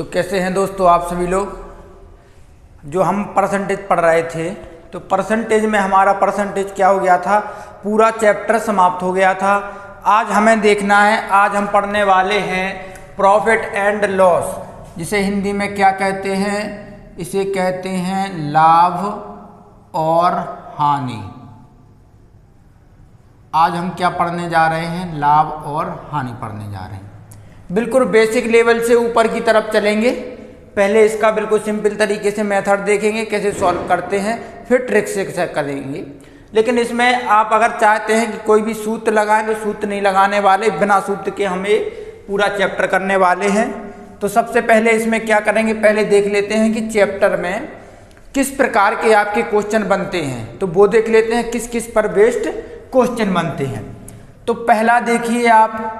तो कैसे हैं दोस्तों आप सभी लोग। जो हम परसेंटेज पढ़ रहे थे तो परसेंटेज में हमारा परसेंटेज क्या हो गया था, पूरा चैप्टर समाप्त हो गया था। आज हमें देखना है, आज हम पढ़ने वाले हैं प्रॉफिट एंड लॉस, जिसे हिंदी में क्या कहते हैं, इसे कहते हैं लाभ और हानि। आज हम क्या पढ़ने जा रहे हैं, लाभ और हानि पढ़ने जा रहे हैं। बिल्कुल बेसिक लेवल से ऊपर की तरफ चलेंगे। पहले इसका बिल्कुल सिंपल तरीके से मेथड देखेंगे कैसे सॉल्व करते हैं, फिर ट्रिक से करेंगे। लेकिन इसमें आप अगर चाहते हैं कि कोई भी सूत्र लगाएं तो सूत्र नहीं लगाने वाले, बिना सूत्र के हमें पूरा चैप्टर करने वाले हैं। तो सबसे पहले इसमें क्या करेंगे, पहले देख लेते हैं कि चैप्टर में किस प्रकार के आपके क्वेश्चन बनते हैं, तो वो देख लेते हैं किस किस पर बेस्ड क्वेश्चन बनते हैं। तो पहला देखिए आप,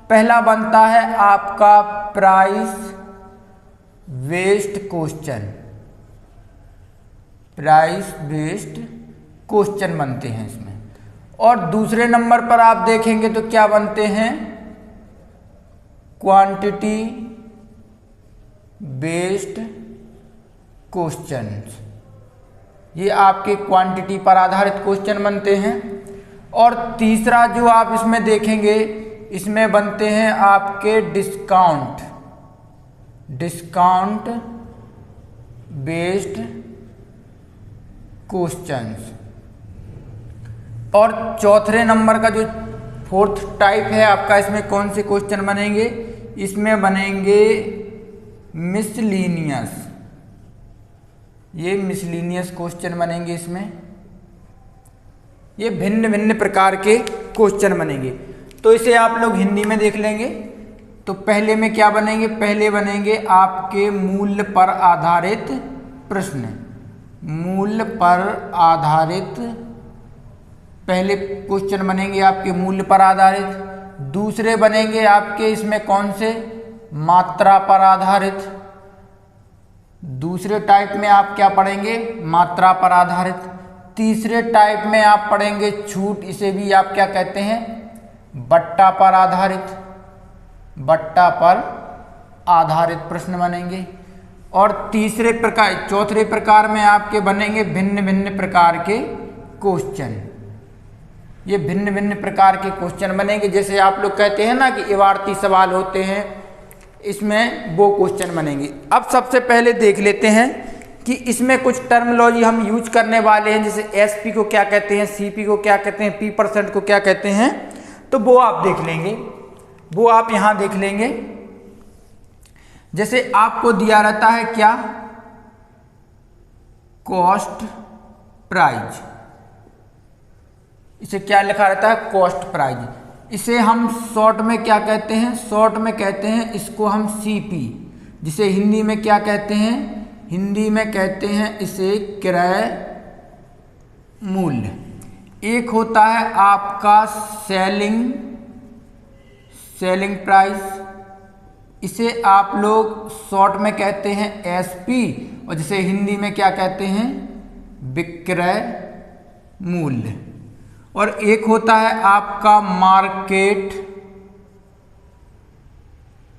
पहला बनता है आपका price based question. Price based question बनते हैं इसमें। और दूसरे नंबर पर आप देखेंगे तो क्या बनते हैं, क्वांटिटी बेस्ड क्वेश्चंस। ये आपके क्वांटिटी पर आधारित क्वेश्चन बनते हैं। और तीसरा जो आप इसमें देखेंगे, इसमें बनते हैं आपके डिस्काउंट बेस्ड क्वेश्चंस। और चौथे नंबर का जो फोर्थ टाइप है आपका, इसमें कौन से क्वेश्चन बनेंगे, इसमें बनेंगे मिसलीनियस। ये मिसलीनियस क्वेश्चन बनेंगे इसमें। ये भिन्न भिन्न प्रकार के क्वेश्चन बनेंगे। तो इसे आप लोग हिंदी में देख लेंगे। तो पहले में क्या बनेंगे, पहले बनेंगे आपके मूल्य पर आधारित प्रश्न। मूल्य पर आधारित पहले क्वेश्चन बनेंगे आपके मूल्य पर आधारित। दूसरे बनेंगे आपके इसमें कौन से, मात्रा पर आधारित। दूसरे टाइप में आप क्या पढ़ेंगे, मात्रा पर आधारित। तीसरे टाइप में आप पढ़ेंगे छूट, इसे भी आप क्या कहते हैं, बट्टा पर आधारित। बट्टा पर आधारित प्रश्न बनेंगे। और तीसरे प्रकार, चौथे प्रकार में आपके बनेंगे भिन्न भिन्न प्रकार के क्वेश्चन। ये भिन्न भिन्न प्रकार के क्वेश्चन बनेंगे। जैसे आप लोग कहते हैं ना कि इबारती सवाल होते हैं, इसमें वो क्वेश्चन बनेंगे। अब सबसे पहले देख लेते हैं कि इसमें कुछ टर्मिनोलॉजी हम यूज करने वाले हैं, जैसे एसपी को क्या कहते हैं, सीपी को क्या कहते हैं, P% को क्या कहते हैं। तो वो आप देख लेंगे, वो आप यहां देख लेंगे। जैसे आपको दिया रहता है क्या, कॉस्ट प्राइज। इसे क्या लिखा रहता है, कॉस्ट प्राइज। इसे हम शॉर्ट में क्या कहते हैं, शॉर्ट में कहते हैं इसको हम सीपी, जिसे हिंदी में क्या कहते हैं, हिंदी में कहते हैं इसे क्रय मूल्य। एक होता है आपका सेलिंग प्राइस, इसे आप लोग शॉर्ट में कहते हैं एसपी, और जिसे हिंदी में क्या कहते हैं, विक्रय मूल्य। और एक होता है आपका मार्केट,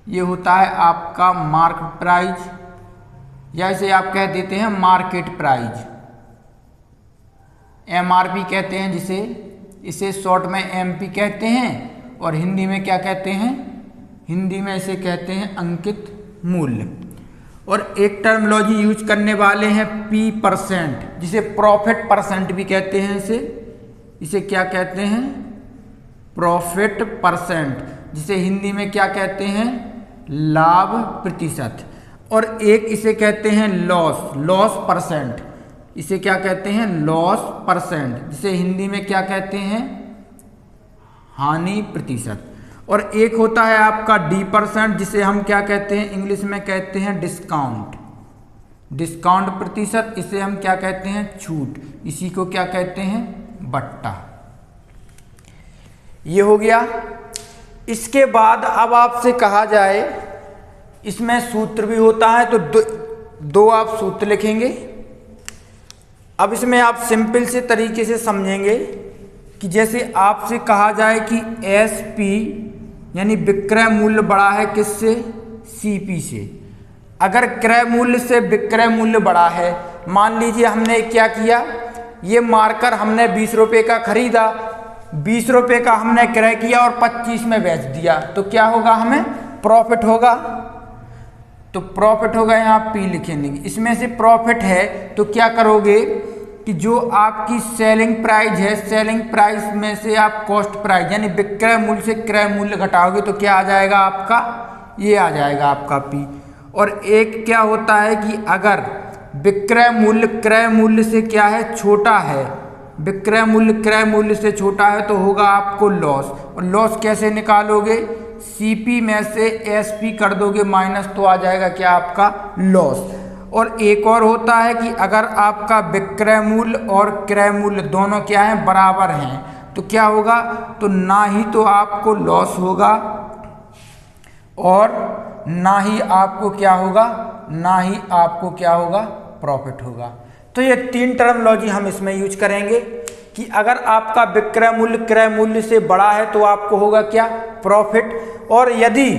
ये होता है आपका मार्केट प्राइस, या इसे आप कह देते हैं मार्केट प्राइस, एमआरपी कहते हैं जिसे, इसे शॉर्ट में एमपी कहते हैं। और हिंदी में क्या कहते हैं, हिंदी में इसे कहते हैं अंकित मूल्य। और एक टर्मिनोलॉजी यूज करने वाले हैं P%, जिसे प्रॉफिट परसेंट भी कहते हैं। इसे क्या कहते हैं, प्रॉफिट परसेंट, जिसे हिंदी में क्या कहते हैं, लाभ प्रतिशत। और एक इसे कहते हैं लॉस परसेंट, इसे क्या कहते हैं, लॉस परसेंट, जिसे हिंदी में क्या कहते हैं, हानि प्रतिशत। और एक होता है आपका D%, जिसे हम क्या कहते हैं, इंग्लिश में कहते हैं डिस्काउंट प्रतिशत, इसे हम क्या कहते हैं, छूट। इसी को क्या कहते हैं, बट्टा। ये हो गया। इसके बाद अब आपसे कहा जाए, इसमें सूत्र भी होता है, तो दो आप सूत्र लिखेंगे। अब इसमें आप सिंपल से तरीके से समझेंगे कि जैसे आपसे कहा जाए कि एसपी यानी विक्रय मूल्य बड़ा है किससे, सीपी से। अगर क्रय मूल्य से विक्रय मूल्य बड़ा है, मान लीजिए हमने क्या किया, ये मार्कर हमने 20 रुपये का खरीदा, 20 रुपये का हमने क्रय किया और 25 में बेच दिया, तो क्या होगा, हमें प्रॉफिट होगा। तो प्रॉफिट होगा, यहाँ पी लिखेंगे। इसमें से प्रॉफिट है तो क्या करोगे कि जो आपकी सेलिंग प्राइस है, सेलिंग प्राइस में से आप कॉस्ट प्राइस यानी विक्रय मूल्य से क्रय मूल्य घटाओगे तो क्या आ जाएगा आपका, ये आ जाएगा आपका पी। और एक क्या होता है कि अगर विक्रय मूल्य क्रय मूल्य से क्या है, छोटा है, विक्रय मूल्य क्रय मूल्य से छोटा है तो होगा आपको लॉस। और लॉस कैसे निकालोगे, सीपी में से एसपी कर दोगे माइनस, तो आ जाएगा क्या आपका लॉस। और एक और होता है कि अगर आपका विक्रय मूल्य और क्रय मूल्य दोनों क्या हैं, बराबर हैं, तो क्या होगा, तो ना ही तो आपको लॉस होगा और ना ही आपको क्या होगा, ना ही आपको क्या होगा, प्रॉफिट होगा। तो ये 3 टर्मिनोलॉजी हम इसमें यूज करेंगे कि अगर आपका विक्रय मूल्य क्रय मूल्य से बड़ा है तो आपको होगा क्या, प्रॉफिट, और यदि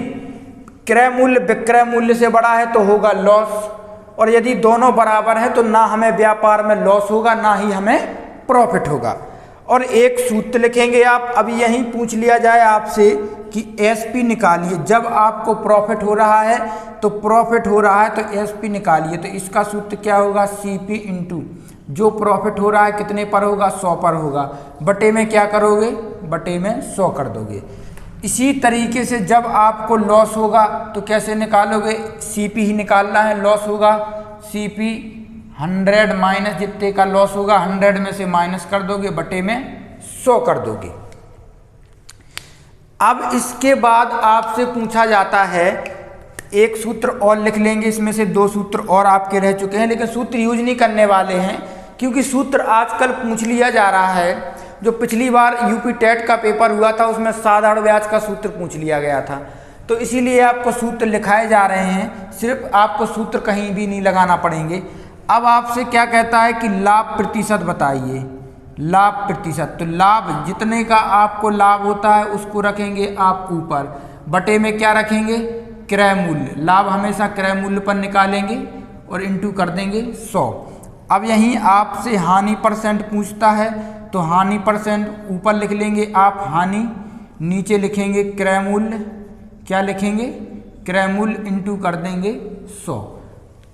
क्रय मूल्य विक्रय मूल्य से बड़ा है तो होगा लॉस, और यदि दोनों बराबर हैं तो ना हमें व्यापार में लॉस होगा ना ही हमें प्रॉफिट होगा। और एक सूत्र लिखेंगे आप, अभी यहीं पूछ लिया जाए आपसे कि एसपी निकालिए, जब आपको प्रॉफिट हो रहा है तो प्रॉफिट हो रहा है तो एसपी निकालिए, तो इसका सूत्र क्या होगा, सीपी इंटू जो प्रॉफिट हो रहा है कितने पर होगा, 100 पर होगा, बटे में क्या करोगे, बटे में 100 कर दोगे। इसी तरीके से जब आपको लॉस होगा तो कैसे निकालोगे, सीपी ही निकालना है, लॉस होगा सीपी 100 माइनस जितने का लॉस होगा 100 में से माइनस कर दोगे, बटे में 100 कर दोगे। अब इसके बाद आपसे पूछा जाता है, एक सूत्र और लिख लेंगे, इसमें से 2 सूत्र और आपके रह चुके हैं, लेकिन सूत्र यूज नहीं करने वाले हैं क्योंकि सूत्र आजकल पूछ लिया जा रहा है। जो पिछली बार यूपी टेट का पेपर हुआ था उसमें साधारण ब्याज का सूत्र पूछ लिया गया था, तो इसीलिए आपको सूत्र लिखाए जा रहे हैं, सिर्फ आपको सूत्र कहीं भी नहीं लगाना पड़ेंगे। अब आपसे क्या कहता है कि लाभ प्रतिशत बताइए, लाभ प्रतिशत, तो लाभ जितने का आपको लाभ होता है उसको रखेंगे आप ऊपर, बटे में क्या रखेंगे, क्रय मूल्य, लाभ हमेशा क्रय मूल्य पर निकालेंगे और इंटू कर देंगे 100। अब यहीं आपसे हानि परसेंट पूछता है तो हानि परसेंट ऊपर लिख लेंगे आप हानि, नीचे लिखेंगे क्रय मूल्य, क्या लिखेंगे, क्रय मूल्य इंटू कर देंगे 100।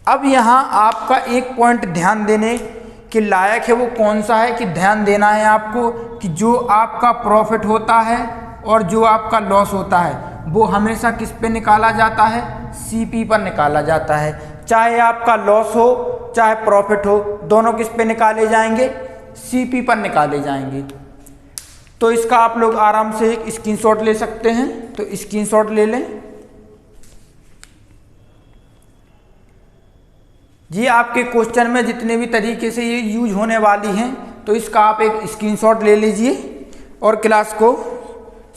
अब यहाँ आपका एक पॉइंट ध्यान देने के लायक है, वो कौन सा है कि ध्यान देना है आपको कि जो आपका प्रॉफिट होता है और जो आपका लॉस होता है वो हमेशा किस पे निकाला जाता है, सीपी पर निकाला जाता है। चाहे आपका लॉस हो चाहे प्रॉफिट हो, दोनों किस पे निकाले जाएंगे, सीपी पर निकाले जाएंगे। तो इसका आप लोग आराम से एक स्क्रीनशॉट ले सकते हैं, तो स्क्रीनशॉट ले लें जी। आपके क्वेश्चन में जितने भी तरीके से ये यूज होने वाली हैं तो इसका आप एक स्क्रीनशॉट ले लीजिए और क्लास को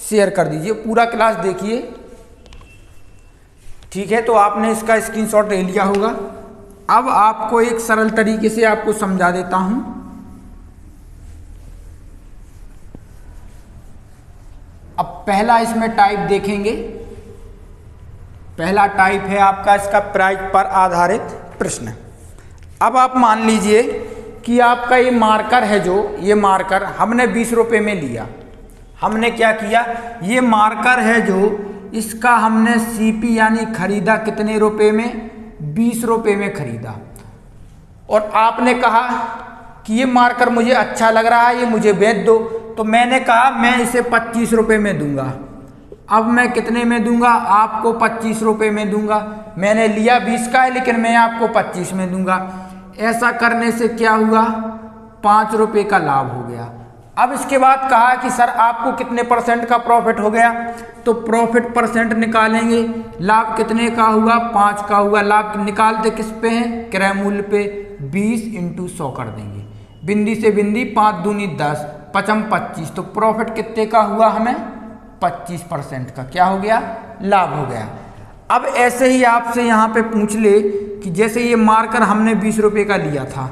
शेयर कर दीजिए, पूरा क्लास देखिए, ठीक है। तो आपने इसका स्क्रीनशॉट ले लिया होगा। अब आपको एक सरल तरीके से आपको समझा देता हूं। अब पहला इसमें टाइप देखेंगे, पहला टाइप है आपका इसका प्राइस पर आधारित प्रश्न। अब आप मान लीजिए कि आपका ये मार्कर है, जो ये मार्कर हमने 20 रुपये में लिया, हमने क्या किया, ये मार्कर है जो इसका हमने सीपी यानी खरीदा कितने रुपए में, 20 रुपये में खरीदा, और आपने कहा कि ये मार्कर मुझे अच्छा लग रहा है, ये मुझे बेच दो, तो मैंने कहा मैं इसे 25 रुपये में दूंगा। अब मैं कितने में दूंगा, आपको 25 रुपये में दूंगा। मैंने लिया 20 का है लेकिन मैं आपको 25 में दूंगा। ऐसा करने से क्या हुआ, 5 रुपये का लाभ हो गया। अब इसके बाद कहा कि सर आपको कितने परसेंट का प्रॉफिट हो गया, तो प्रॉफिट परसेंट निकालेंगे, लाभ कितने का हुआ, 5 का हुआ। लाभ निकालते किस पे हैं, क्रय मूल्य पे, 20 इंटू 100 कर देंगे, बिंदी से बिंदी 5 दूनी 10, 5 25, तो प्रॉफिट कितने का हुआ, हमें 25% का क्या हो गया, लाभ हो गया। अब ऐसे ही आपसे यहाँ पे पूछ ले कि जैसे ये मार्कर हमने 20 रुपये का लिया था,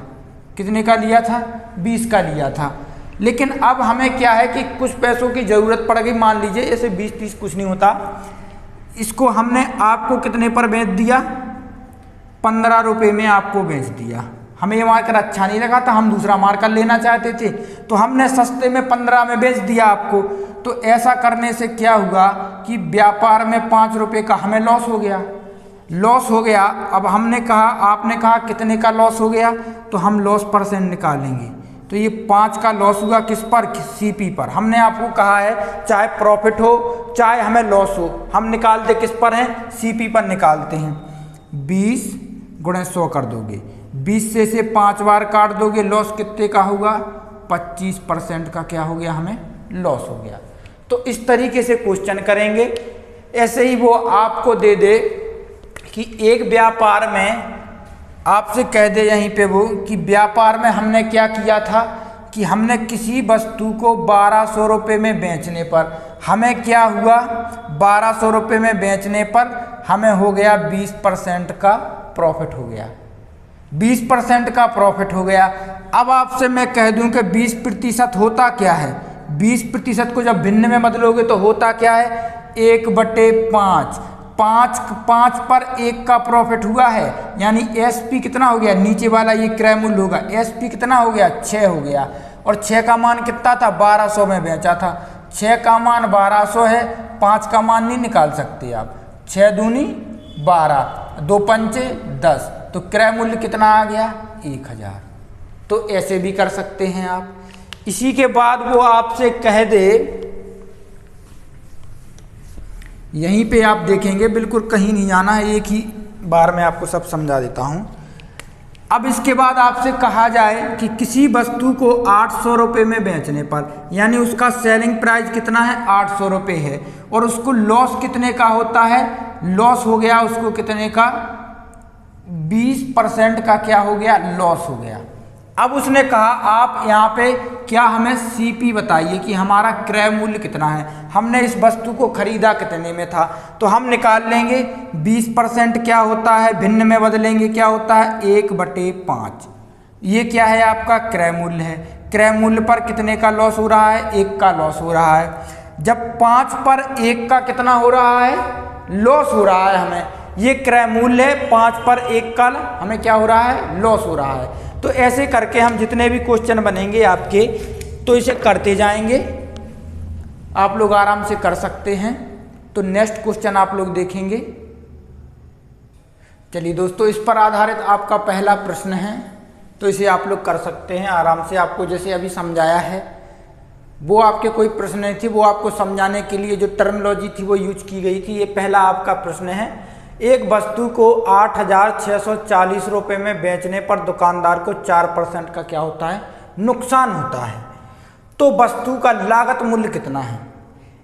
कितने का लिया था, 20 का लिया था, लेकिन अब हमें क्या है कि कुछ पैसों की ज़रूरत पड़ गई। मान लीजिए ऐसे 20-30 कुछ नहीं होता, इसको हमने आपको कितने पर बेच दिया, 15 रुपये में आपको बेच दिया। हमें ये मार्कर अच्छा नहीं लगा था, हम दूसरा मार्कर लेना चाहते थे, तो हमने सस्ते में 15 में बेच दिया आपको। तो ऐसा करने से क्या हुआ कि व्यापार में 5 रुपये का हमें लॉस हो गया। लॉस हो गया। अब हमने कहा, आपने कहा कितने का लॉस हो गया, तो हम लॉस परसेंट निकालेंगे। तो ये 5 का लॉस हुआ किस पर, सीपी पर। हमने आपको कहा है चाहे प्रॉफिट हो चाहे हमें लॉस हो, हम निकालते किस पर हैं, सीपी पर निकालते हैं। 20 गुणे 100 कर दोगे, 20 से 5 बार काट दोगे, लॉस कितने का होगा, 25% का क्या हो गया, हमें लॉस हो गया। तो इस तरीके से क्वेश्चन करेंगे। ऐसे ही वो आपको दे दे कि एक व्यापार में आपसे कह दे यहीं पे वो कि व्यापार में हमने क्या किया था कि हमने किसी वस्तु को 1200 रुपये में बेचने पर हमें क्या हुआ, 1200 रुपये में बेचने पर हमें हो गया 20% का प्रॉफिट हो गया, 20% का प्रॉफिट हो गया। अब आपसे मैं कह दूं कि 20% होता क्या है, 20% को जब भिन्न में बदलोगे तो होता क्या है, 1/5, 5 पर 1 का प्रॉफिट हुआ है, यानी एसपी कितना हो गया, नीचे वाला ये क्रय मूल्य होगा, एसपी कितना हो गया, 6 हो गया। और 6 का मान कितना था, 1200 में बेचा था, 6 का मान 1200 है, 5 का मान नहीं निकाल सकते आप, 6 दूनी 12, 2 पंचे 10, तो क्रय मूल्य कितना आ गया, 1000। तो ऐसे भी कर सकते हैं आप। इसी के बाद वो आपसे कह दे, यहीं पे आप देखेंगे, बिल्कुल कहीं नहीं जाना है, एक ही बार में आपको सब समझा देता हूं। अब इसके बाद आपसे कहा जाए कि किसी वस्तु को 800 रुपये में बेचने पर, यानी उसका सेलिंग प्राइस कितना है, 800 रुपये है, और उसको लॉस कितने का होता है, लॉस हो गया उसको कितने का, 20% का क्या हो गया, लॉस हो गया। अब उसने कहा आप यहाँ पे क्या हमें सीपी बताइए कि हमारा क्रय मूल्य कितना है, हमने इस वस्तु को खरीदा कितने में था, तो हम निकाल लेंगे 20% क्या होता है, भिन्न में बदलेंगे क्या होता है, 1/5। ये क्या है, आपका क्रय मूल्य है। क्रय मूल्य पर कितने का लॉस हो रहा है, 1 का लॉस हो रहा है। जब 5 पर 1 का कितना हो रहा है, लॉस हो रहा है हमें, ये क्रय मूल्य है, 5 पर 1 का हमें क्या हो रहा है, लॉस हो रहा है। तो ऐसे करके हम जितने भी क्वेश्चन बनेंगे आपके, तो इसे करते जाएंगे, आप लोग आराम से कर सकते हैं। तो नेक्स्ट क्वेश्चन आप लोग देखेंगे। चलिए दोस्तों, इस पर आधारित आपका पहला प्रश्न है, तो इसे आप लोग कर सकते हैं आराम से। आपको जैसे अभी समझाया है, वो आपके कोई प्रश्न नहीं थे, वो आपको समझाने के लिए जो टर्मिनोलॉजी थी वो यूज की गई थी। ये पहला आपका प्रश्न है, एक वस्तु को 8640 रुपये में बेचने पर दुकानदार को 4% का क्या होता है, नुकसान होता है। तो वस्तु का लागत मूल्य कितना है,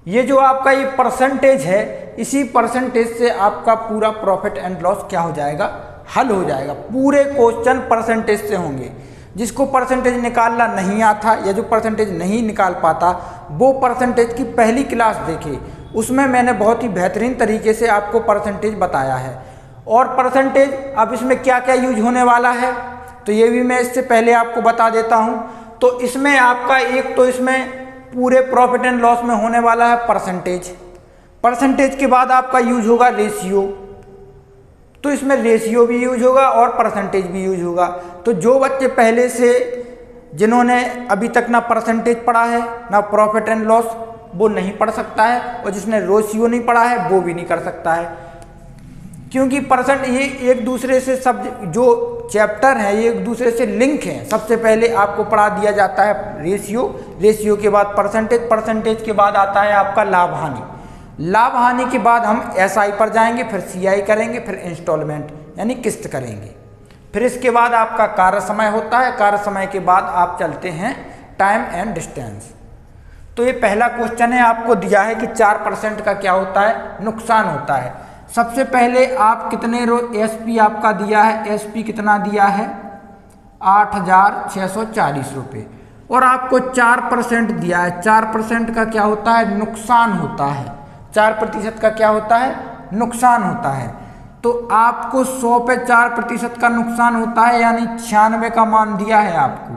ये जो आपका ये परसेंटेज है, इसी परसेंटेज से आपका पूरा प्रॉफिट एंड लॉस क्या हो जाएगा, हल हो जाएगा। पूरे क्वेश्चन परसेंटेज से होंगे। जिसको परसेंटेज निकालना नहीं आता या जो परसेंटेज नहीं निकाल पाता, वो परसेंटेज की पहली क्लास देखे, उसमें मैंने बहुत ही बेहतरीन तरीके से आपको परसेंटेज बताया है। और परसेंटेज अब इसमें क्या क्या यूज होने वाला है, तो ये भी मैं इससे पहले आपको बता देता हूँ। तो इसमें आपका एक तो इसमें पूरे प्रॉफिट एंड लॉस में होने वाला है परसेंटेज। परसेंटेज के बाद आपका यूज होगा रेशियो, तो इसमें रेशियो भी यूज होगा और परसेंटेज भी यूज होगा। तो जो बच्चे पहले से जिन्होंने अभी तक ना परसेंटेज पढ़ा है ना प्रॉफिट एंड लॉस, वो नहीं पढ़ सकता है, और जिसने रेशियो नहीं पढ़ा है वो भी नहीं कर सकता है, क्योंकि परसेंट ये एक दूसरे से सब जो चैप्टर है ये एक दूसरे से लिंक है। सबसे पहले आपको पढ़ा दिया जाता है रेशियो, रेशियो के बाद परसेंटेज, परसेंटेज के बाद आता है आपका लाभ हानि, लाभ हानि के बाद हम एसआई पर जाएंगे, फिर सीआई करेंगे, फिर इंस्टॉलमेंट यानी किस्त करेंगे, फिर इसके बाद आपका कार्य समय होता है, कार्य समय के बाद आप चलते हैं टाइम एंड डिस्टेंस। तो ये पहला क्वेश्चन है, आपको दिया है कि 4% का क्या होता है, नुकसान होता है। सबसे पहले आप कितने एसपी आपका दिया है, एसपी कितना दिया है 8640 रुपये, और आपको 4% दिया है। 4% का क्या होता है, नुकसान होता है। 4% का क्या होता है, नुकसान होता है। तो आपको 100 पे 4% का नुकसान होता है, यानी 96 का मान दिया है आपको,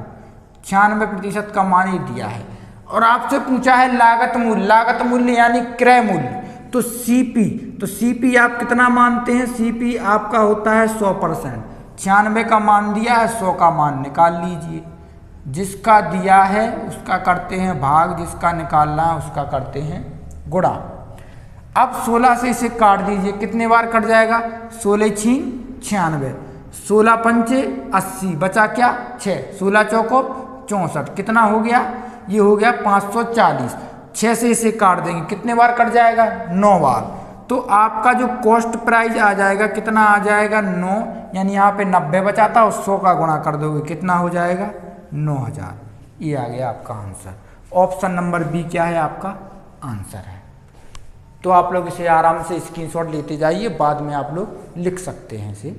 96% का मान ही दिया है। और आपसे पूछा है लागत मूल्य, लागत मूल्य यानी क्रय मूल्य। तो सीपी आप कितना मानते हैं? सीपी आपका होता है 100%। 96 का मान दिया है, 100 का मान निकाल लीजिए। जिसका दिया है उसका करते हैं भाग, जिसका निकालना है उसका करते हैं गुणा। अब 16 से इसे काट दीजिए, कितने बार कट जाएगा? 16 छीन 96, 16 पंचे 80, बचा क्या? 6, 16 चौको 64, कितना हो गया? ये हो गया 540। 6 से इसे काट देंगे, कितने बार कट जाएगा? 9 बार। तो आपका जो कॉस्ट प्राइस आ जाएगा कितना आ जाएगा? 9, यानी यहाँ पे 90 बचाता और 100 का गुणा कर दोगे, कितना हो जाएगा? 9000। ये आ गया आपका आंसर। ऑप्शन नंबर बी क्या है? आपका आंसर है। तो आप लोग इसे आराम से स्क्रीनशॉट लेते जाइए, बाद में आप लोग लिख सकते हैं इसे।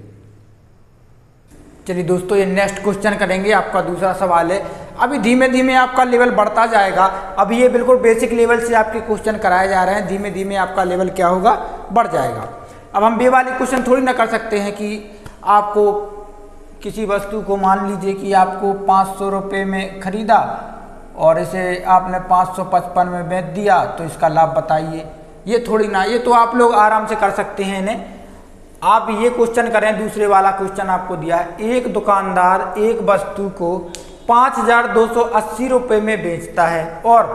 चलिए दोस्तों, ये नेक्स्ट क्वेश्चन करेंगे। आपका दूसरा सवाल है। अभी धीमे धीमे आपका लेवल बढ़ता जाएगा। अभी ये बिल्कुल बेसिक लेवल से आपके क्वेश्चन कराए जा रहे हैं, धीमे धीमे आपका लेवल क्या होगा? बढ़ जाएगा। अब हम ये वाले क्वेश्चन थोड़ी ना कर सकते हैं कि आपको किसी वस्तु को, मान लीजिए कि आपको 500 रुपये में खरीदा और इसे आपने 555 में बेच दिया, तो इसका लाभ बताइए। ये थोड़ी ना, ये तो आप लोग आराम से कर सकते हैं इन्हें। आप ये क्वेश्चन करें, दूसरे वाला क्वेश्चन आपको दिया है, एक दुकानदार एक वस्तु को 5280 रुपये में बेचता है और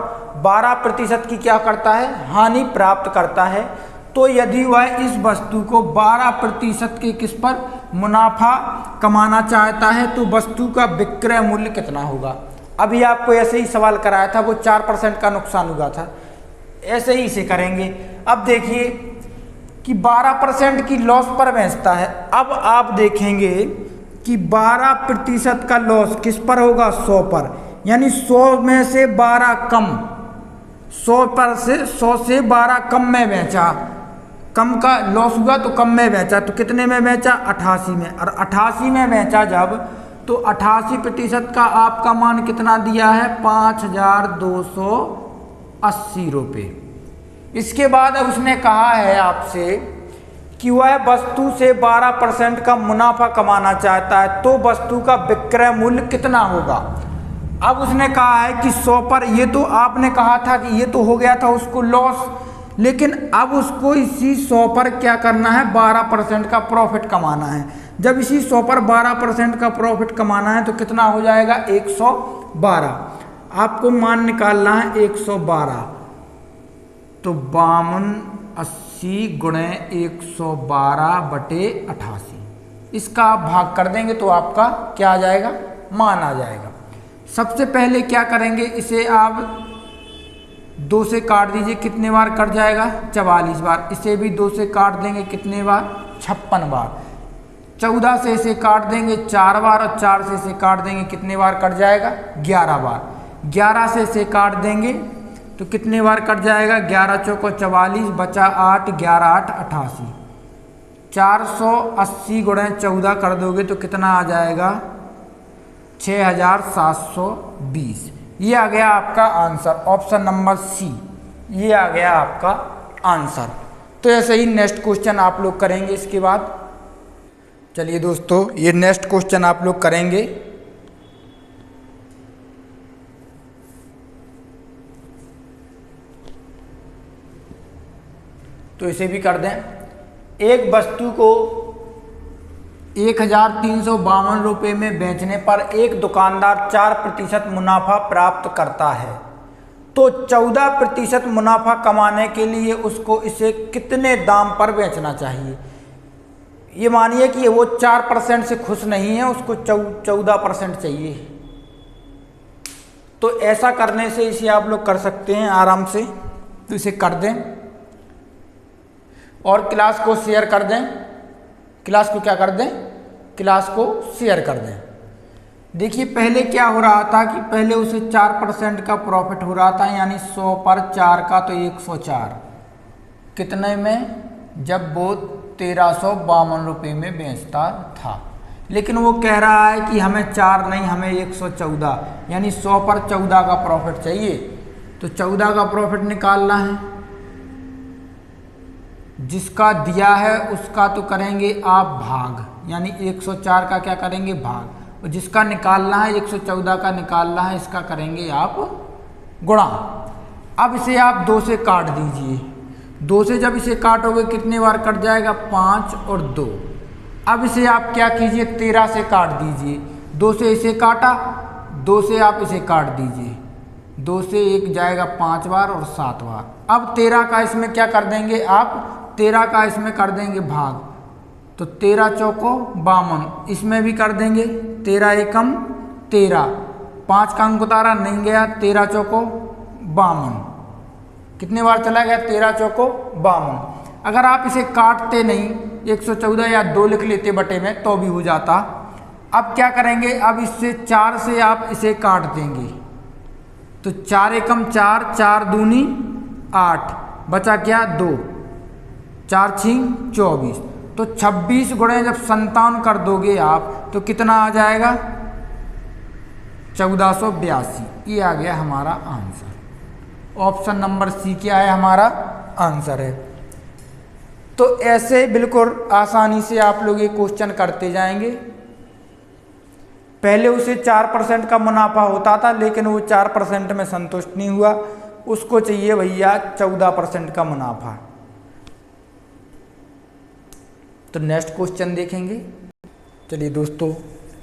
12% की क्या करता है? हानि प्राप्त करता है। तो यदि वह इस वस्तु को 12% के किस पर मुनाफा कमाना चाहता है, तो वस्तु का विक्रय मूल्य कितना होगा? अभी आपको ऐसे ही सवाल कराया था, वो 4% का नुकसान हुआ था। ऐसे ही इसे करेंगे। अब देखिए कि 12% की लॉस पर बेचता है। अब आप देखेंगे कि 12% का लॉस किस पर होगा? 100 पर, यानी 100 में से 12 कम, 100 से 12 कम में बेचा। कम का लॉस हुआ तो कम में बेचा, तो कितने में बेचा? 88 में। और 88 में बेचा जब, तो 88% का आपका मान कितना दिया है? 5280 रुपये। इसके बाद अब उसने कहा है आपसे कि वह वस्तु से 12% का मुनाफा कमाना चाहता है, तो वस्तु का विक्रय मूल्य कितना होगा? अब उसने कहा है कि 100 पर, ये तो आपने कहा था कि ये तो हो गया था उसको लॉस, लेकिन अब उसको इसी 100 पर क्या करना है? 12% का प्रॉफिट कमाना है। जब इसी 100 पर 12% का प्रॉफिट कमाना है तो कितना हो जाएगा? 112। आपको मान निकालना है 112, तो 5280 गुणे 112/88, इसका आप भाग कर देंगे तो आपका क्या आ जाएगा? मान आ जाएगा। सबसे पहले क्या करेंगे? इसे आप 2 से काट दीजिए, कितने बार कट जाएगा? 44 बार। इसे भी 2 से काट देंगे, कितने बार? 56 बार। 14 से इसे काट देंगे 4 बार, और 4 से इसे काट देंगे, कितने बार कट जाएगा? 11 बार। 11 से इसे काट देंगे तो कितने बार कट जाएगा? 11 चौको 44, बचा 8, 11 8 88। 480 गुणे 14 कर दोगे तो कितना आ जाएगा? 6720। ये आ गया आपका आंसर। ऑप्शन नंबर सी, ये आ गया आपका आंसर। तो ऐसे ही नेक्स्ट क्वेश्चन आप लोग करेंगे इसके बाद। चलिए दोस्तों, ये नेक्स्ट क्वेश्चन आप लोग करेंगे। तो इसे भी कर दें। एक वस्तु को 1352 रुपये में बेचने पर एक दुकानदार 4% मुनाफा प्राप्त करता है, तो 14% मुनाफा कमाने के लिए उसको इसे कितने दाम पर बेचना चाहिए? ये मानिए कि वो 4% से खुश नहीं है, उसको 14% चाहिए। तो ऐसा करने से इसे आप लोग कर सकते हैं आराम से। तो इसे कर दें और क्लास को शेयर कर दें। क्लास को क्या कर दें? क्लास को शेयर कर दें। देखिए पहले क्या हो रहा था कि पहले उसे 4% का प्रॉफिट हो रहा था, यानी 100 पर 4 का तो 104। कितने में? जब वो 1352 रुपये में बेचता था। लेकिन वो कह रहा है कि हमें 4 नहीं, हमें 114, यानी 100 पर 14 का प्रॉफिट चाहिए। तो 14 का प्रॉफिट निकालना है। जिसका दिया है उसका तो करेंगे आप भाग, यानी 104 का क्या करेंगे? भाग। और जिसका निकालना है 114 का निकालना है, इसका करेंगे आप गुणा। अब इसे आप 2 से काट दीजिए, 2 से जब इसे काटोगे कितने बार कट जाएगा, 5 और 2। अब इसे आप क्या कीजिए, 13 से काट दीजिए। 2 से इसे काटा, 2 से आप इसे काट दीजिए, 2 से 1 जाएगा 5 बार और 7 बार। अब 13 का इसमें क्या कर देंगे आप, 13 का इसमें कर देंगे भाग, तो 13 चौको 52, इसमें भी कर देंगे 13 एकम 13, 5 का अंक उतारा नहीं गया, 13 चौको 52, कितने बार चला गया, 13 चौको 52। अगर आप इसे काटते नहीं, 114 या 2 लिख लेते बटे में तो भी हो जाता। अब क्या करेंगे, अब इससे 4 से आप इसे काट देंगे, तो 4 एकम 4, 4 दूनी 8, बचा क्या 2, 4 छीं 24, तो 26 गुणे जब 57 कर दोगे आप तो कितना आ जाएगा, 1482। ये आ गया हमारा आंसर। ऑप्शन नंबर सी क्या है, हमारा आंसर है। तो ऐसे बिल्कुल आसानी से आप लोग ये क्वेश्चन करते जाएंगे। पहले उसे 4% का मुनाफा होता था, लेकिन वो 4% में संतुष्ट नहीं हुआ, उसको चाहिए भैया 14% का मुनाफा। तो नेक्स्ट क्वेश्चन देखेंगे। चलिए दोस्तों,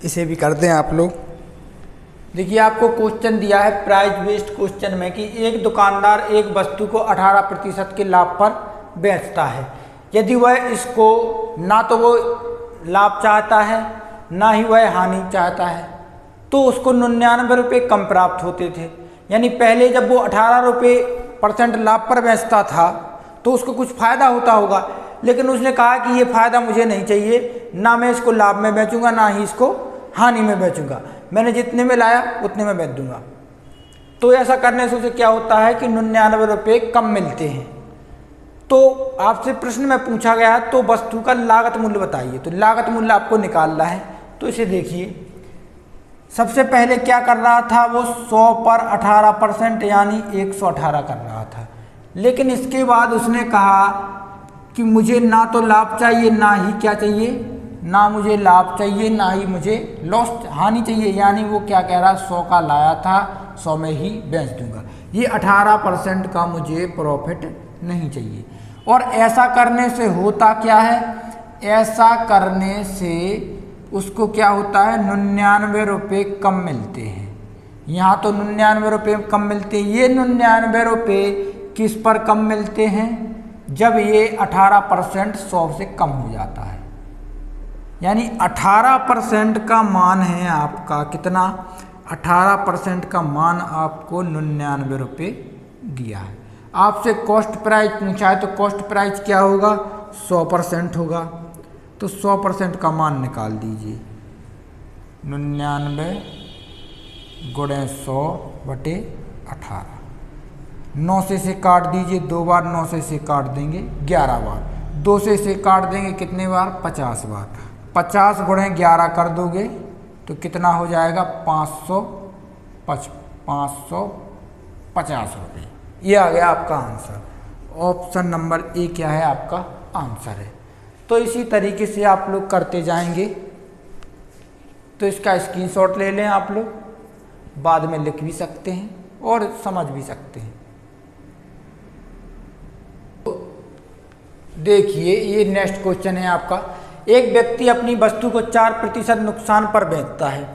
इसे भी कर दें आप लोग। देखिए, आपको क्वेश्चन दिया है प्राइस बेस्ड क्वेश्चन में कि एक दुकानदार एक वस्तु को 18% के लाभ पर बेचता है। यदि वह इसको ना तो वो लाभ चाहता है ना ही वह हानि चाहता है, तो उसको 99 रुपये कम प्राप्त होते थे। यानी पहले जब वो 18% लाभ पर बेचता था तो उसको कुछ फ़ायदा होता होगा, लेकिन उसने कहा कि ये फ़ायदा मुझे नहीं चाहिए, ना मैं इसको लाभ में बेचूंगा ना ही इसको हानि में बेचूंगा, मैंने जितने में लाया उतने में बेच दूंगा। तो ऐसा करने से उसे क्या होता है कि 99 रुपये कम मिलते हैं। तो आपसे प्रश्न में पूछा गया तो वस्तु का लागत मूल्य बताइए, तो लागत मूल्य आपको निकालना है। तो इसे देखिए, सबसे पहले क्या कर रहा था वो, 100 पर 18% यानी 118 कर रहा था। लेकिन इसके बाद उसने कहा कि मुझे ना तो लाभ चाहिए ना ही क्या चाहिए, ना मुझे लाभ चाहिए ना ही मुझे लॉस हानि चाहिए। यानी वो क्या कह रहा, 100 का लाया था 100 में ही बेच दूंगा, ये 18% का मुझे प्रॉफिट नहीं चाहिए। और ऐसा करने से होता क्या है, ऐसा करने से उसको क्या होता है, 99 रुपये कम मिलते हैं। यहाँ तो 99 रुपये कम मिलते हैं। ये 99 रुपये किस पर कम मिलते हैं, जब ये 18% 100 से कम हो जाता है। यानी 18% का मान है आपका कितना, 18% का मान आपको 99 रुपये दिया है। आपसे कॉस्ट प्राइस पूछा है तो कॉस्ट प्राइस क्या होगा, 100% होगा। तो 100% का मान निकाल दीजिए, 99 गुणे 100 बटे 18। 9 से इसे काट दीजिए, 2 बार 9 से इसे काट देंगे 11 बार, 2 से इसे काट देंगे कितने बार, 50 बार। 50 गुणे 11 कर दोगे तो कितना हो जाएगा, 550 रुपये। ये आ गया आपका आंसर। ऑप्शन नंबर ए क्या है, आपका आंसर है। तो इसी तरीके से आप लोग करते जाएंगे। तो इसका स्क्रीनशॉट ले लें आप लोग, बाद में लिख भी सकते हैं और समझ भी सकते हैं। देखिए, ये नेक्स्ट क्वेश्चन है आपका। एक व्यक्ति अपनी वस्तु को 4% नुकसान पर बेचता है।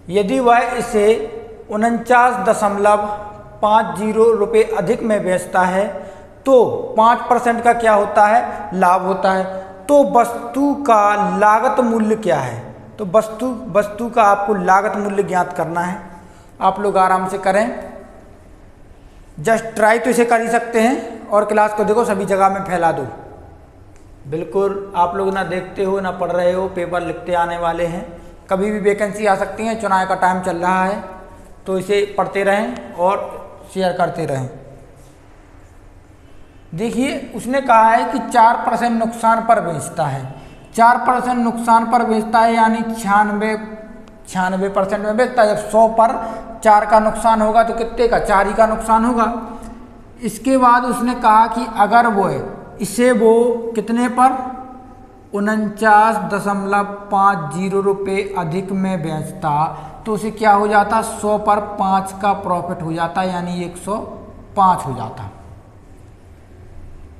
यदि वह इसे 49.50 रुपये अधिक में बेचता है तो 5% का क्या होता है, लाभ होता है। तो वस्तु का लागत मूल्य क्या है, तो वस्तु का आपको लागत मूल्य ज्ञात करना है। आप लोग आराम से करें, जस्ट ट्राई तो इसे कर ही सकते हैं। और क्लास को देखो, सभी जगह में फैला दो। बिल्कुल आप लोग ना देखते हो ना पढ़ रहे हो, पेपर लिखते आने वाले हैं, कभी भी वैकेंसी आ सकती है, चुनाव का टाइम चल रहा है, तो इसे पढ़ते रहें और शेयर करते रहें। देखिए, उसने कहा है कि 4% नुकसान पर बेचता है। 4% नुकसान पर बेचता है यानी 96% में बेचता है। जब 100 पर 4 का नुकसान होगा तो कितने का, 4 ही का नुकसान होगा। इसके बाद उसने कहा कि अगर इसे वो कितने पर, 49.50 रुपये अधिक में बेचता तो उसे क्या हो जाता, 100 पर 5 का प्रॉफिट हो जाता, यानी 105 हो जाता।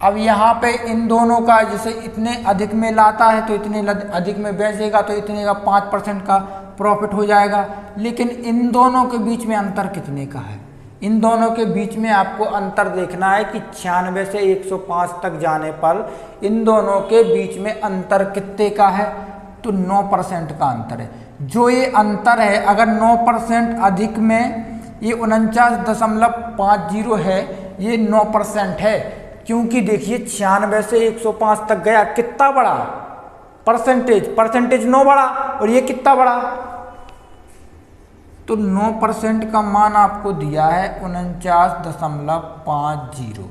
अब यहाँ पे इन दोनों का जैसे इतने अधिक में लाता है तो इतने अधिक में बेचेगा तो इतने का 5% का प्रॉफिट हो जाएगा। लेकिन इन दोनों के बीच में अंतर कितने का है? इन दोनों के बीच में आपको अंतर देखना है कि 96 से 105 तक जाने पर इन दोनों के बीच में अंतर कितने का है? तो 9% का अंतर है। जो ये अंतर है अगर 9% अधिक में ये 49.50 है, ये 9% है, क्योंकि देखिए 96 से 105 तक गया, कितना बड़ा परसेंटेज 9 बड़ा, और ये कितना बड़ा, तो 9% का मान आपको दिया है 49.50।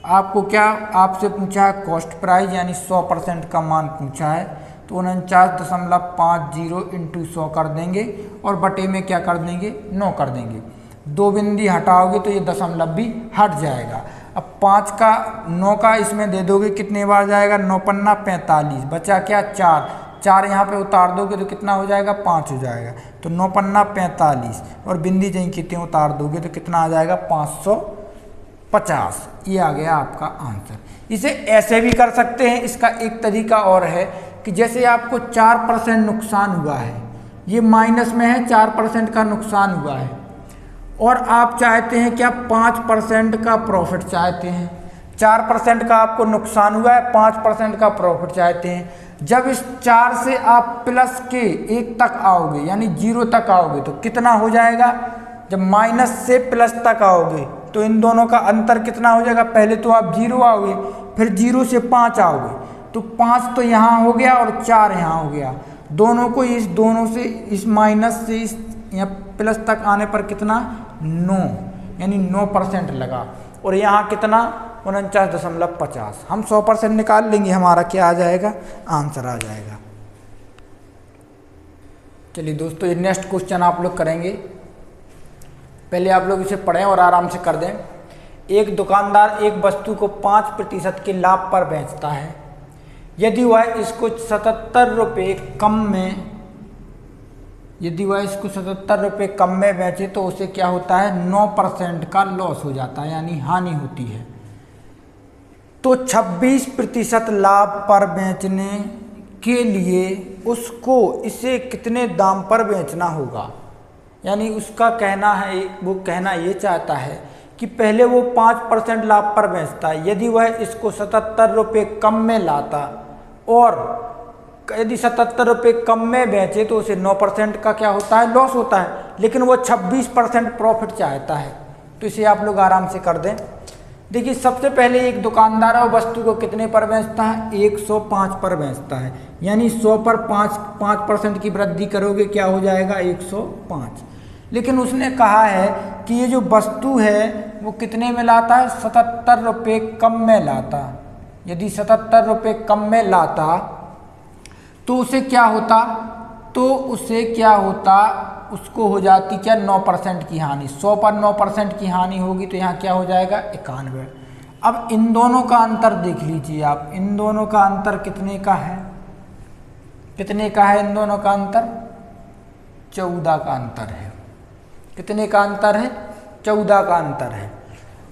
आपको क्या आपसे पूछा है? कॉस्ट प्राइस यानी 100% का मान पूछा है, तो 49.50 इंटू 100 कर देंगे और बटे में क्या कर देंगे? 9 कर देंगे। 2 बिंदी हटाओगे तो ये दशमलव भी हट जाएगा। अब 5 का 9 का इसमें दे दोगे, कितने बार जाएगा? 9 पन्ना 45, बचा क्या? 4 यहाँ पे उतार दोगे तो कितना हो जाएगा? 5 हो जाएगा। तो 9 पन्ना 45 और बिंदी जहीं कितने उतार दोगे तो कितना आ जाएगा? 550। ये आ गया आपका आंसर। इसे ऐसे भी कर सकते हैं। इसका एक तरीका और है कि जैसे आपको 4% नुकसान हुआ है, ये माइनस में है, 4% का नुकसान हुआ है, और आप चाहते हैं क्या? 5% का प्रॉफिट चाहते हैं। 4% का आपको नुकसान हुआ है, 5% का प्रॉफिट चाहते हैं। जब इस 4 से आप प्लस के 1 तक आओगे यानी 0 तक आओगे तो कितना हो जाएगा? जब माइनस से प्लस तक आओगे तो इन दोनों का अंतर कितना हो जाएगा? पहले तो आप 0 आओगे, फिर 0 से 5 आओगे, तो 5 तो यहाँ हो गया और 4 यहाँ हो गया। दोनों को इस दोनों से इस माइनस से इस यहाँ प्लस तक आने पर कितना? 9, यानी 9% लगा। और यहाँ कितना? 49.50। हम 100% निकाल लेंगे, हमारा क्या आ जाएगा? आंसर आ जाएगा। चलिए दोस्तों, ये नेक्स्ट क्वेश्चन आप लोग करेंगे। पहले आप लोग इसे पढ़ें और आराम से कर दें। एक दुकानदार एक वस्तु को 5% के लाभ पर बेचता है। यदि वह इसको 77 रुपये कम में बेचे तो उसे क्या होता है? 9% का लॉस हो जाता है, यानी हानि होती है। तो 26% लाभ पर बेचने के लिए उसको इसे कितने दाम पर बेचना होगा? यानी उसका कहना है, वो कहना ये चाहता है कि पहले वो 5% लाभ पर बेचता है। यदि वह इसको 77 रुपये कम में लाता और यदि 77 रुपये कम में बेचे तो उसे 9% का क्या होता है? लॉस होता है। लेकिन वो 26% प्रॉफिट चाहता है। तो इसे आप लोग आराम से कर दें। देखिए, सबसे पहले एक दुकानदार है, वस्तु को कितने पर बेचता है? 105 पर बेचता है, यानी 100 पर 5% की वृद्धि करोगे, क्या हो जाएगा? 105। लेकिन उसने कहा है कि ये जो वस्तु है वो कितने में लाता है? 77 रुपये कम में लाता। यदि 77 रुपये कम में लाता तो उसे क्या होता? उसको हो जाती क्या? 9% की हानि। 100 पर 9% की हानि होगी तो यहाँ क्या हो जाएगा? 91। अब इन दोनों का अंतर देख लीजिए आप। इन दोनों का अंतर कितने का है? कितने का है इन दोनों का अंतर? 14 का अंतर है। कितने का अंतर है? 14 का अंतर है।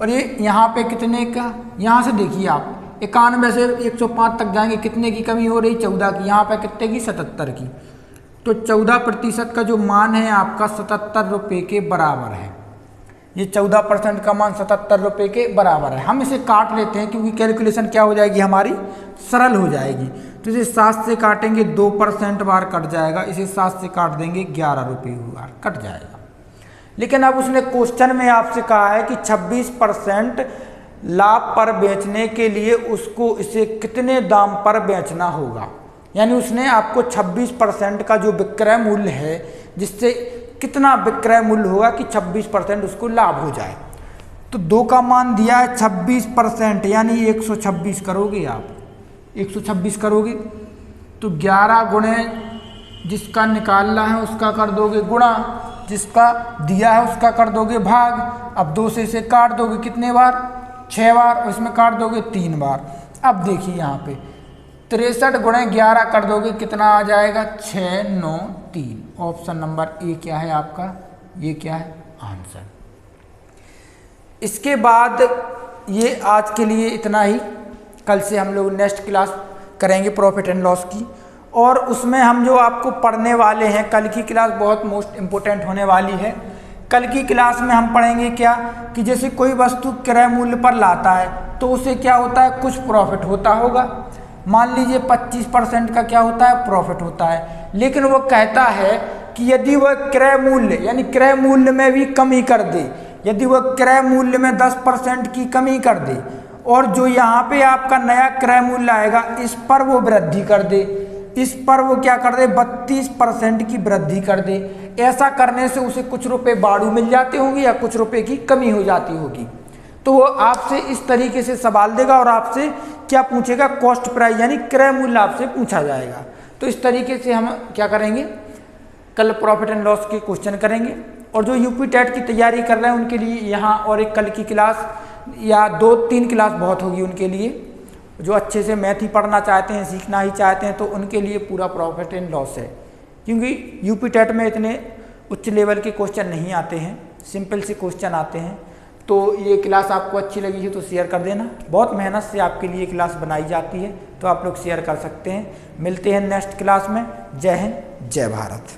और ये यहाँ पे कितने का? यहाँ से देखिए आप, 91 से 105 तक जाएंगे, कितने की कमी हो रही? 14 की। यहाँ पे कितने की? 77 की। तो 14% का जो मान है आपका 77 रुपये के बराबर है। ये 14% का मान 77 रुपये के बराबर है। हम इसे काट लेते हैं क्योंकि कैलकुलेशन क्या हो जाएगी हमारी? सरल हो जाएगी। तो इसे 7 से काटेंगे, 2% बार कट जाएगा। इसे 7 से काट देंगे, 11 रुपये बार कट जाएगा। लेकिन अब उसने क्वेश्चन में आपसे कहा है कि 26% लाभ पर बेचने के लिए उसको इसे कितने दाम पर बेचना होगा। यानी उसने आपको 26% का जो विक्रय मूल्य है, जिससे कितना विक्रय मूल्य होगा कि 26% उसको लाभ हो जाए। तो 2 का मान दिया है 26%, यानी 126 करोगे आप। 126 करोगे तो 11 गुणे जिसका निकालना है उसका कर दोगे गुणा, जिसका दिया है उसका कर दोगे भाग। अब 2 से इसे काट दोगे कितने बार? 6 बार। और इसमें काट दोगे 3 बार। अब देखिए यहाँ पे 63 गुणे 11 कर दोगे, कितना आ जाएगा? 693। ऑप्शन नंबर ए क्या है आपका? ये क्या है? आंसर। इसके बाद ये आज के लिए इतना ही। कल से हम लोग नेक्स्ट क्लास करेंगे प्रॉफिट एंड लॉस की, और उसमें हम जो आपको पढ़ने वाले हैं, कल की क्लास बहुत मोस्ट इम्पोर्टेंट होने वाली है। कल की क्लास में हम पढ़ेंगे क्या कि जैसे कोई वस्तु क्रय मूल्य पर लाता है तो उसे क्या होता है, कुछ प्रॉफिट होता होगा। मान लीजिए 25% का क्या होता है, प्रॉफिट होता है। लेकिन वो कहता है कि यदि वह क्रय मूल्य यानी क्रय मूल्य में भी कमी कर दे, यदि वह क्रय मूल्य में 10% की कमी कर दे और जो यहाँ पे आपका नया क्रय मूल्य आएगा इस पर वो वृद्धि कर दे, इस पर वो क्या कर दे, 32% की वृद्धि कर दे, ऐसा करने से उसे कुछ रुपए बाड़ू मिल जाते होंगे या कुछ रुपए की कमी हो जाती होगी। तो वो आपसे इस तरीके से सवाल देगा और आपसे क्या पूछेगा, कॉस्ट प्राइस यानी क्रय मूल्य आपसे पूछा जाएगा। तो इस तरीके से हम क्या करेंगे, कल प्रॉफिट एंड लॉस के क्वेश्चन करेंगे। और जो यूपी टेट की तैयारी कर रहे हैं उनके लिए यहाँ और एक कल की क्लास या 2-3 क्लास बहुत होगी उनके लिए। जो अच्छे से मैथ ही पढ़ना चाहते हैं, सीखना ही चाहते हैं, तो उनके लिए पूरा प्रॉफिट एंड लॉस है, क्योंकि यूपी टेट में इतने उच्च लेवल के क्वेश्चन नहीं आते हैं, सिंपल से क्वेश्चन आते हैं। तो ये क्लास आपको अच्छी लगी है तो शेयर कर देना। बहुत मेहनत से आपके लिए क्लास बनाई जाती है, तो आप लोग शेयर कर सकते हैं। मिलते हैं नेक्स्ट क्लास में। जय हिंद, जय भारत।